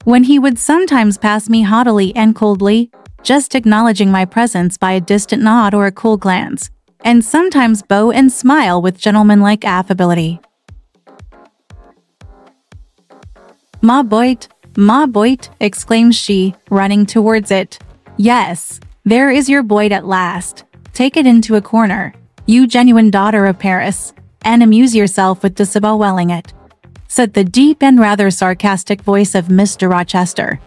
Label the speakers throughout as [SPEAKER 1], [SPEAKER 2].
[SPEAKER 1] when he would sometimes pass me haughtily and coldly, just acknowledging my presence by a distant nod or a cool glance, and sometimes bow and smile with gentlemanlike affability. Ma Boit, exclaims she, running towards it. Yes, there is your Boit at last. Take it into a corner, you genuine daughter of Paris, and amuse yourself with disembowelling it, said the deep and rather sarcastic voice of Mr. Rochester,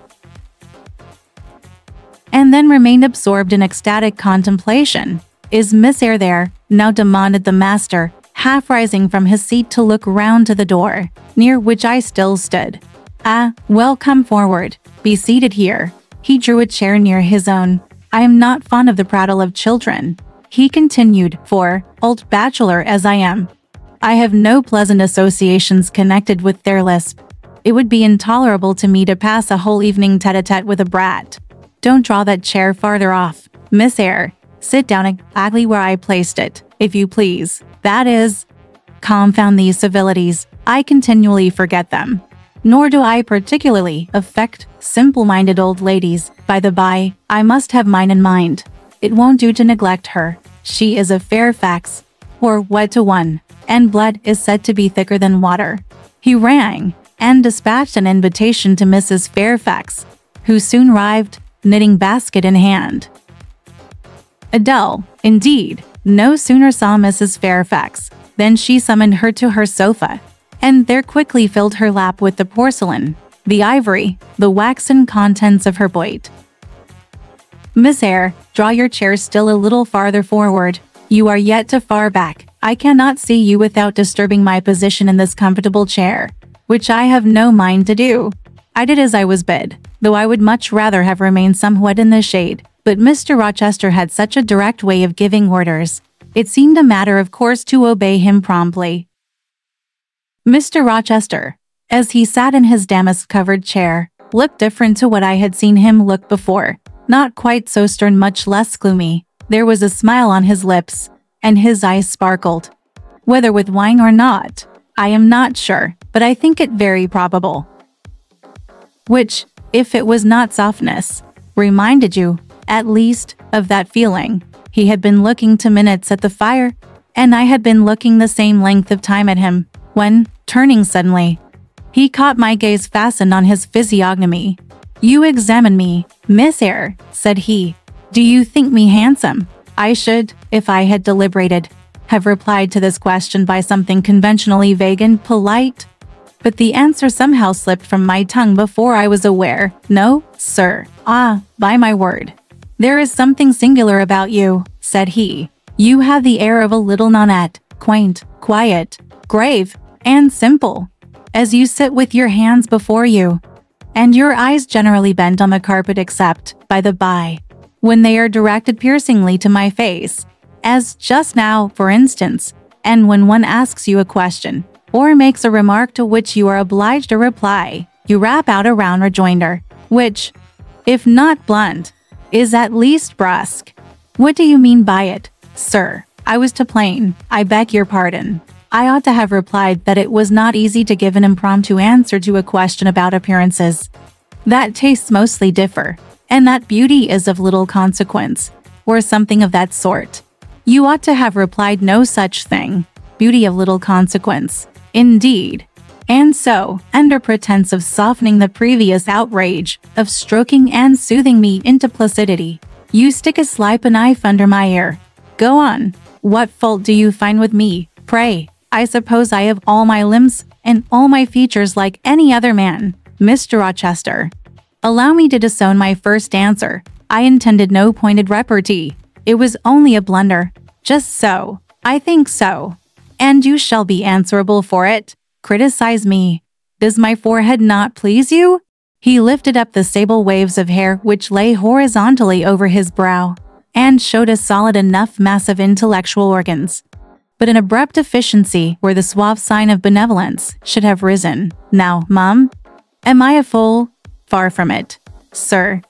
[SPEAKER 1] and then remained absorbed in ecstatic contemplation. Is Miss Eyre there? Now demanded the master, half rising from his seat to look round to the door, near which I still stood. Ah, well, come forward, be seated here. He drew a chair near his own. I am not fond of the prattle of children, he continued, for, old bachelor as I am, I have no pleasant associations connected with their lisp. It would be intolerable to me to pass a whole evening tete-a-tete with a brat. Don't draw that chair farther off, Miss Eyre. Sit down exactly where I placed it, if you please. That is... Confound these civilities, I continually forget them. Nor do I particularly affect simple-minded old ladies. By the by, I must have mine in mind. It won't do to neglect her. She is a Fairfax, or wed to one, and blood is said to be thicker than water. He rang, and dispatched an invitation to Mrs. Fairfax, who soon arrived, knitting basket in hand. Adele, indeed, no sooner saw Mrs. Fairfax than she summoned her to her sofa, and there quickly filled her lap with the porcelain, the ivory, the waxen contents of her Boit. Miss Eyre, draw your chair still a little farther forward. You are yet too far back. I cannot see you without disturbing my position in this comfortable chair, which I have no mind to do. I did as I was bid, though I would much rather have remained somewhat in the shade, but Mr. Rochester had such a direct way of giving orders, it seemed a matter of course to obey him promptly. Mr. Rochester, as he sat in his damask-covered chair, looked different to what I had seen him look before, not quite so stern, much less gloomy. There was a smile on his lips, and his eyes sparkled. Whether with wine or not, I am not sure, but I think it very probable. Which, if it was not softness, reminded you, at least, of that feeling. He had been looking 2 minutes at the fire, and I had been looking the same length of time at him, when, turning suddenly, he caught my gaze fastened on his physiognomy. You examine me, Miss Eyre, said he. Do you think me handsome? I should, if I had deliberated, have replied to this question by something conventionally vague and polite. But the answer somehow slipped from my tongue before I was aware. No, sir. Ah, by my word. There is something singular about you, said he. You have the air of a little nonette, quaint, quiet, grave, and simple, as you sit with your hands before you, and your eyes generally bent on the carpet except, by the by, when they are directed piercingly to my face, as just now, for instance, and when one asks you a question, or makes a remark to which you are obliged to reply, you rap out a round rejoinder, which, if not blunt, is at least brusque. What do you mean by it, sir? I was too plain. I beg your pardon. I ought to have replied that it was not easy to give an impromptu answer to a question about appearances. That tastes mostly differ, and that beauty is of little consequence, or something of that sort. You ought to have replied no such thing. Beauty of little consequence, indeed. And so, under pretense of softening the previous outrage, of stroking and soothing me into placidity, you stick a sly knife under my ear. Go on. What fault do you find with me, pray? I suppose I have all my limbs and all my features like any other man, Mr. Rochester. Allow me to disown my first answer. I intended no pointed repartee. It was only a blunder. Just so. I think so. And you shall be answerable for it. Criticize me. Does my forehead not please you? He lifted up the sable waves of hair which lay horizontally over his brow, and showed a solid enough mass of intellectual organs, but an abrupt deficiency where the suave sign of benevolence should have risen. Now, mum, am I a fool? Far from it, sir.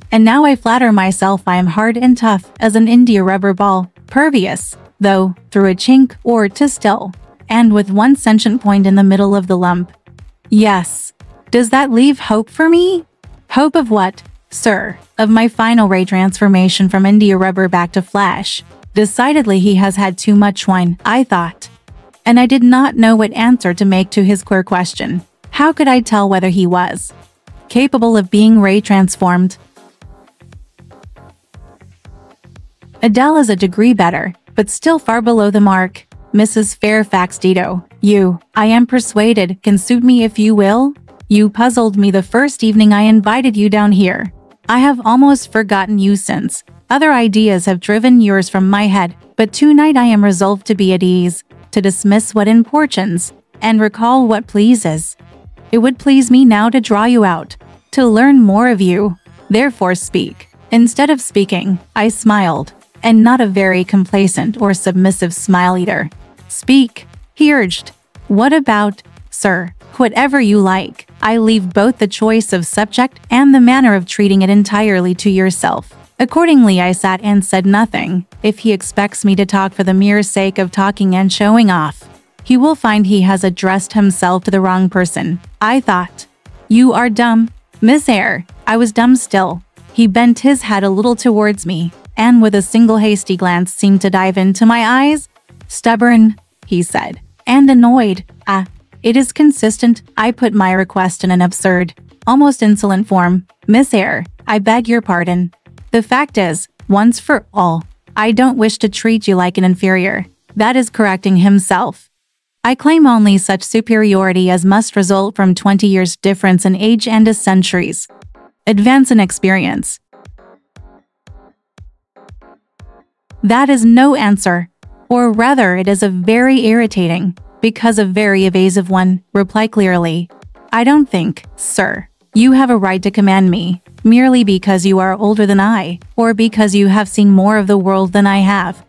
[SPEAKER 1] And now I flatter myself I am hard and tough as an india rubber ball, pervious, though, through a chink or two still, and with one sentient point in the middle of the lump. Yes. Does that leave hope for me? Hope of what, sir? Of my final ray transformation from India rubber back to flesh. Decidedly he has had too much wine, I thought. And I did not know what answer to make to his queer question. How could I tell whether he was capable of being ray transformed? Adele is a degree better, but still far below the mark. Mrs. Fairfax Ditto, you, I am persuaded, can suit me if you will. You puzzled me the first evening I invited you down here. I have almost forgotten you since. Other ideas have driven yours from my head, but tonight I am resolved to be at ease, to dismiss what importunes, and recall what pleases. It would please me now to draw you out, to learn more of you. Therefore speak. Instead of speaking, I smiled, and not a very complacent or submissive smile either. Speak, he urged. What about, sir? Whatever you like. I leave both the choice of subject and the manner of treating it entirely to yourself. Accordingly, I sat and said nothing. If he expects me to talk for the mere sake of talking and showing off, he will find he has addressed himself to the wrong person, I thought. You are dumb, Miss Eyre. I was dumb still. He bent his head a little towards me, and with a single hasty glance seemed to dive into my eyes. Stubborn, he said, and annoyed. It is consistent. I put my request in an absurd, almost insolent form. Miss Eyre, I beg your pardon. The fact is, once for all, I don't wish to treat you like an inferior. That is correcting himself. I claim only such superiority as must result from 20 years' difference in age and a century's advance in experience. That is no answer, or rather it is a very irritating, because a very evasive one, reply clearly. I don't think, sir, you have a right to command me, merely because you are older than I, or because you have seen more of the world than I have.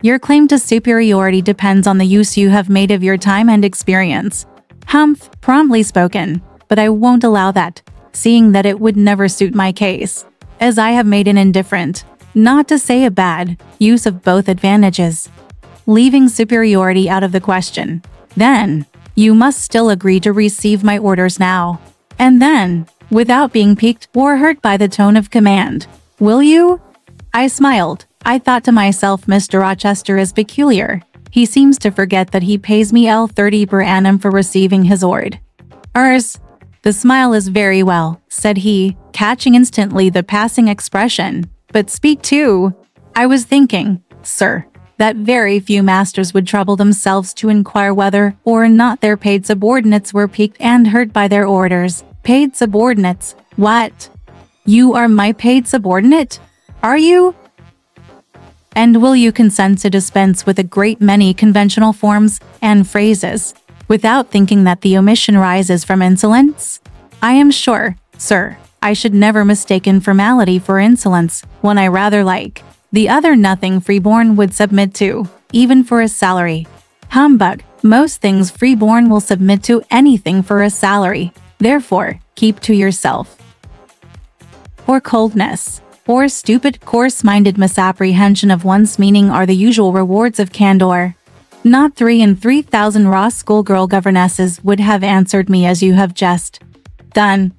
[SPEAKER 1] Your claim to superiority depends on the use you have made of your time and experience. Humph, promptly spoken, but I won't allow that, seeing that it would never suit my case, as I have made an indifferent, not to say a bad, use of both advantages, leaving superiority out of the question. Then, you must still agree to receive my orders now. And then, without being piqued or hurt by the tone of command, will you? I smiled. I thought to myself, Mr. Rochester is peculiar. He seems to forget that he pays me L30 per annum for receiving his orders. The smile is very well, said he, catching instantly the passing expression. But speak too. I was thinking, sir, that very few masters would trouble themselves to inquire whether or not their paid subordinates were piqued and hurt by their orders. Paid subordinates? What? You are my paid subordinate? Are you? And will you consent to dispense with a great many conventional forms and phrases, without thinking that the omission rises from insolence? I am sure, sir, I should never mistake informality for insolence, when I rather like the other nothing freeborn would submit to, even for a salary. Humbug, most things freeborn will submit to anything for a salary, therefore, keep to yourself. Or coldness, or stupid, coarse-minded misapprehension of one's meaning are the usual rewards of candor. Not 3 in 3,000 raw schoolgirl governesses would have answered me as you have just done.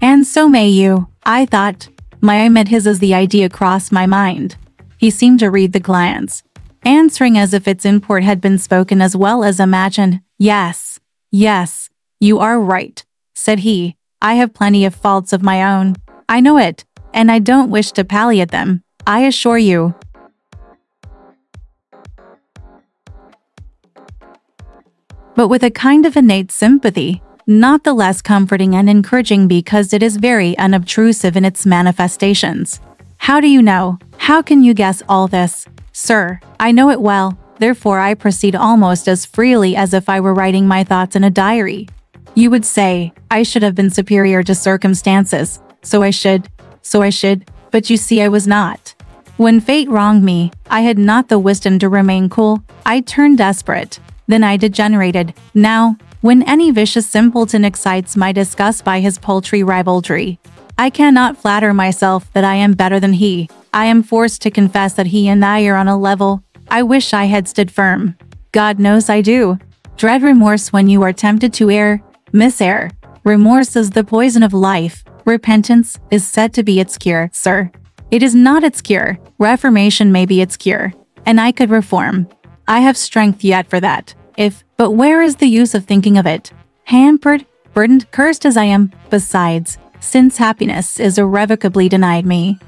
[SPEAKER 1] And so may you, I thought. My eye met his as the idea crossed my mind. He seemed to read the glance, answering as if its import had been spoken as well as imagined. Yes, yes, you are right, said he. I have plenty of faults of my own. I know it, and I don't wish to palliate them, I assure you. But with a kind of innate sympathy, not the less comforting and encouraging because it is very unobtrusive in its manifestations. How do you know? How can you guess all this? Sir, I know it well, therefore I proceed almost as freely as if I were writing my thoughts in a diary. You would say, I should have been superior to circumstances, so I should, but you see I was not. When fate wronged me, I had not the wisdom to remain cool, I turned desperate, then I degenerated. Now, when any vicious simpleton excites my disgust by his paltry ribaldry, I cannot flatter myself that I am better than he. I am forced to confess that he and I are on a level. I wish I had stood firm. God knows I do. Dread remorse when you are tempted to err, Miss Eyre. Remorse is the poison of life. Repentance is said to be its cure, sir. It is not its cure. Reformation may be its cure. And I could reform. I have strength yet for that. But where is the use of thinking of it? Hampered, burdened, cursed as I am. Besides, since happiness is irrevocably denied me,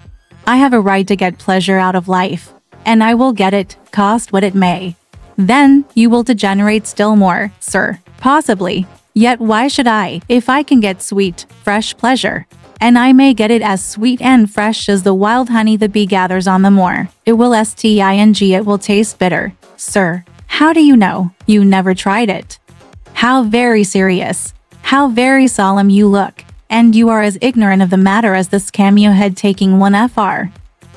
[SPEAKER 1] I have a right to get pleasure out of life. And I will get it, cost what it may. Then you will degenerate still more, sir. Possibly. Yet why should I, if I can get sweet, fresh pleasure? And I may get it as sweet and fresh as the wild honey the bee gathers on the moor. It will it will taste bitter. Sir, how do you know? You never tried it. How very serious. How very solemn you look. And you are as ignorant of the matter as this cameo head taking one fr.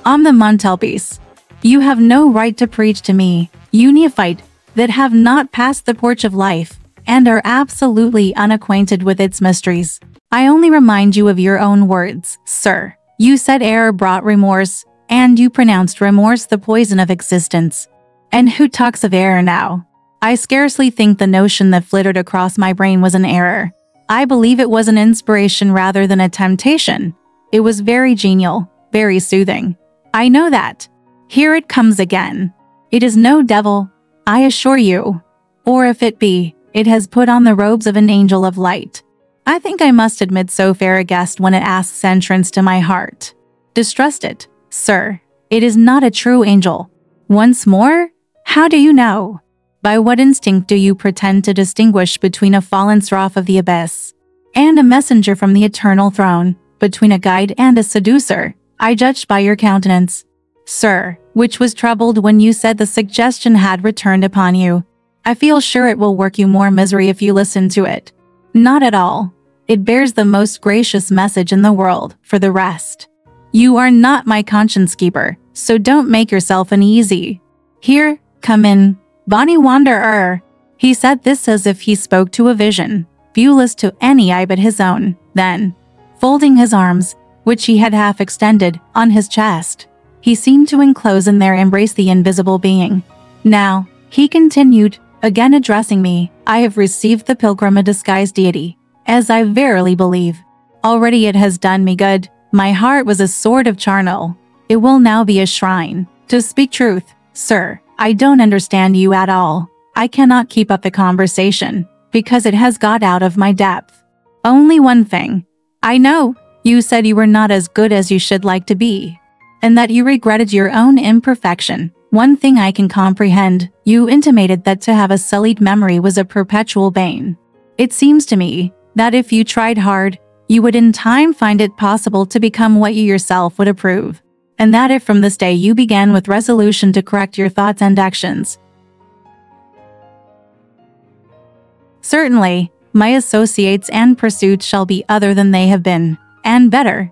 [SPEAKER 1] On the Montelbis. You have no right to preach to me, you neophyte, that have not passed the porch of life, and are absolutely unacquainted with its mysteries. I only remind you of your own words, sir. You said error brought remorse, and you pronounced remorse the poison of existence. And who talks of error now? I scarcely think the notion that flitted across my brain was an error. I believe it was an inspiration rather than a temptation. It was very genial, very soothing. I know that. Here it comes again. It is no devil, I assure you. Or if it be, it has put on the robes of an angel of light. I think I must admit so fair a guest when it asks entrance to my heart. Distrust it, sir. It is not a true angel. Once more? How do you know? By what instinct do you pretend to distinguish between a fallen seraph of the abyss and a messenger from the eternal throne, between a guide and a seducer? I judged by your countenance, sir, which was troubled when you said the suggestion had returned upon you. I feel sure it will work you more misery if you listen to it. Not at all. It bears the most gracious message in the world, for the rest. You are not my conscience keeper, so don't make yourself uneasy. Here, come in, bonny wanderer. He said this as if he spoke to a vision, viewless to any eye but his own. Then, folding his arms, which he had half extended, on his chest, he seemed to enclose in their embrace the invisible being. Now, he continued, again addressing me, I have received the pilgrim a disguised deity, as I verily believe. Already it has done me good. My heart was a sword of charnel. It will now be a shrine. To speak truth, sir, I don't understand you at all. I cannot keep up the conversation, because it has got out of my depth. Only one thing. I know, you said you were not as good as you should like to be, and that you regretted your own imperfection. One thing I can comprehend, you intimated that to have a sullied memory was a perpetual bane. It seems to me that if you tried hard, you would in time find it possible to become what you yourself would approve, and that if from this day you began with resolution to correct your thoughts and actions. Certainly, my associates and pursuits shall be other than they have been, and better,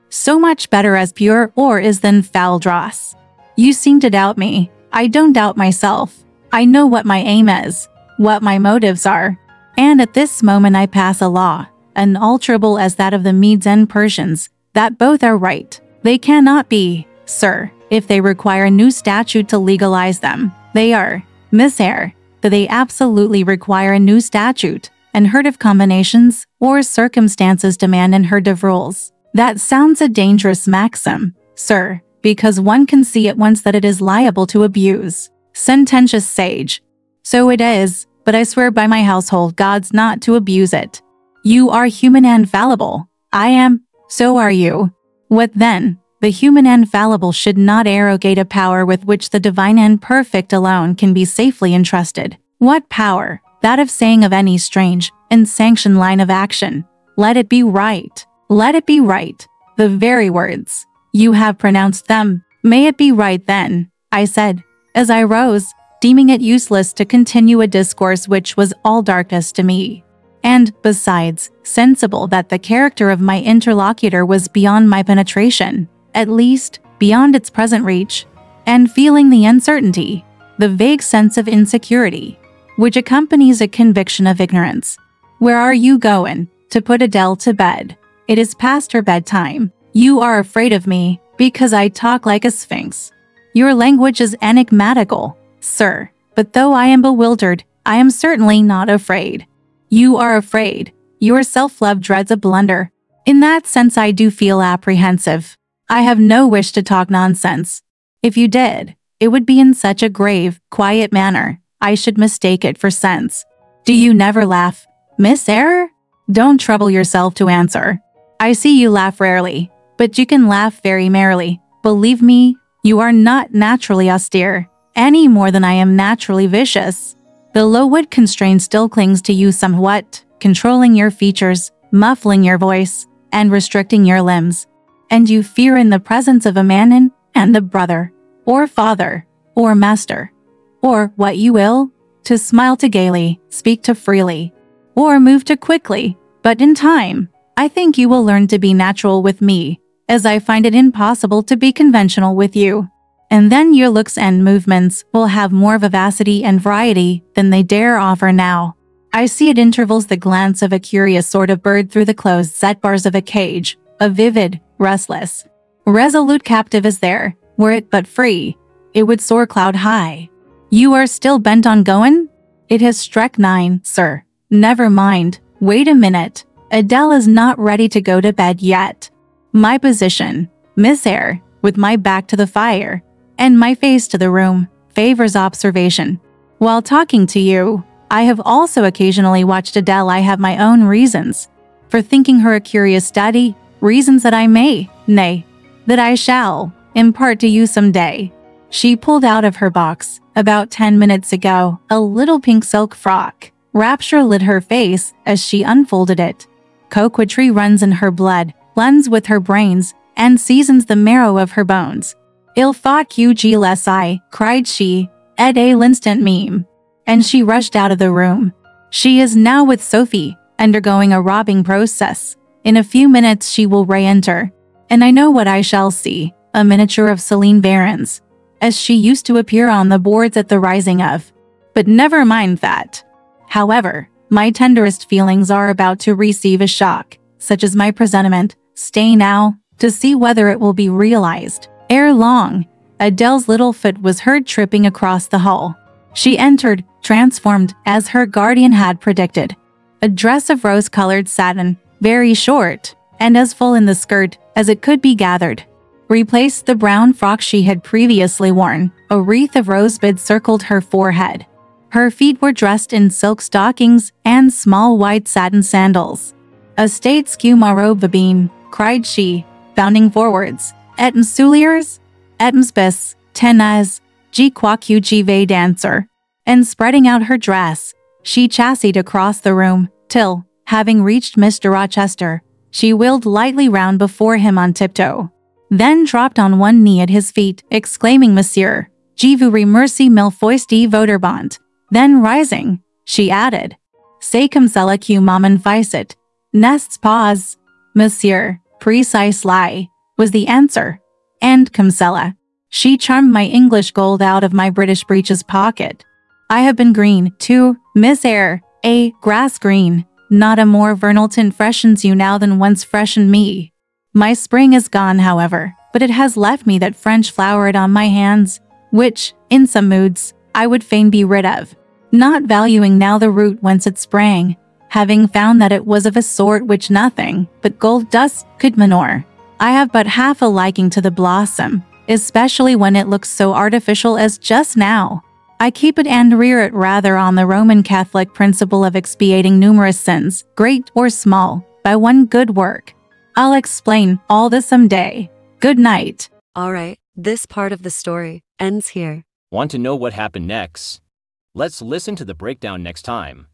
[SPEAKER 1] so much better as pure ore is than foul dross. You seem to doubt me. I don't doubt myself. I know what my aim is, what my motives are, and at this moment I pass a law, unalterable as that of the Medes and Persians, that both are right. They cannot be, sir, if they require a new statute to legalize them. They are, Miss Eyre, that they absolutely require a new statute, unheard of combinations or circumstances demand unheard of rules. That sounds a dangerous maxim, sir, because one can see at once that it is liable to abuse. Sententious sage. So it is, but I swear by my household gods not to abuse it. You are human and fallible. I am, so are you. What then? The human and fallible should not arrogate a power with which the divine and perfect alone can be safely entrusted. What power? That of saying of any strange, unsanctioned line of action, let it be right. Let it be right. The very words. You have pronounced them. May it be right then, I said, as I rose, deeming it useless to continue a discourse which was all darkness to me, and, besides, sensible that the character of my interlocutor was beyond my penetration, at least, beyond its present reach, and feeling the uncertainty, the vague sense of insecurity, which accompanies a conviction of ignorance. Where are you going? To put Adele to bed. It is past her bedtime. You are afraid of me, because I talk like a sphinx. Your language is enigmatical, sir. But though I am bewildered, I am certainly not afraid. You are afraid. Your self-love dreads a blunder. In that sense I do feel apprehensive. I have no wish to talk nonsense. If you did, it would be in such a grave, quiet manner, I should mistake it for sense. Do you never laugh, Miss Eyre? Don't trouble yourself to answer. I see you laugh rarely, but you can laugh very merrily. Believe me, you are not naturally austere, any more than I am naturally vicious. The low-wit constraint still clings to you somewhat, controlling your features, muffling your voice, and restricting your limbs. And you fear in the presence of a man and a brother, or father, or master, or what you will, to smile too gaily, speak too freely, or move too quickly. But in time, I think you will learn to be natural with me, as I find it impossible to be conventional with you. And then your looks and movements will have more vivacity and variety than they dare offer now. I see at intervals the glance of a curious sort of bird through the closed-set bars of a cage, a vivid, restless, resolute captive is there. Were it but free, it would soar cloud high. You are still bent on going? It has struck 9, sir. Never mind. Wait a minute. Adele is not ready to go to bed yet. My position, Miss Eyre, with my back to the fire, and my face to the room, favors observation. While talking to you, I have also occasionally watched Adele. I have my own reasons for thinking her a curious study, reasons that I may, nay, that I shall, impart to you some day. She pulled out of her box, about 10 minutes ago, a little pink silk frock. Rapture lit her face as she unfolded it. Coquetry runs in her blood, blends with her brains, and seasons the marrow of her bones. Il faut que je laisse, cried she, et à l'instant même. And she rushed out of the room. She is now with Sophie, undergoing a robbing process. In a few minutes she will re-enter. And I know what I shall see, a miniature of Celine Varens, as she used to appear on the boards at the rising of. But never mind that. However, my tenderest feelings are about to receive a shock, such as my presentiment. Stay now, to see whether it will be realized. Ere long, Adele's little foot was heard tripping across the hall. She entered, transformed, as her guardian had predicted. A dress of rose-colored satin, very short, and as full in the skirt as it could be gathered, replaced the brown frock she had previously worn. A wreath of rosebuds circled her forehead. Her feet were dressed in silk stockings and small white satin sandals. "A state ma robe babine," cried she, bounding forwards. "Et souliers, et bis, tenaz, je crois que je vais danser." And spreading out her dress, she chassed across the room, till, having reached Mr. Rochester, she wheeled lightly round before him on tiptoe, then dropped on one knee at his feet, exclaiming, "Monsieur, je vous remercie mille fois de votre bonté." Then rising, she added, "C'est comme cela que maman fait it, n'est-ce pas, monsieur?" "Precisely," was the answer. "And comme cela." She charmed my English gold out of my British breeches pocket. I have been green, too, Miss Eyre, a grass green. Not a more vernal tint freshens you now than once freshened me. My spring is gone, however, but it has left me that French floweret on my hands, which, in some moods, I would fain be rid of, not valuing now the root whence it sprang, having found that it was of a sort which nothing but gold dust could manure. I have but half a liking to the blossom, especially when it looks so artificial as just now. I keep it and rear it rather on the Roman Catholic principle of expiating numerous sins, great or small, by one good work. I'll explain all this some day. Good night.
[SPEAKER 2] All right, this part of the story ends here.
[SPEAKER 3] Want to know what happened next? Let's listen to the breakdown next time.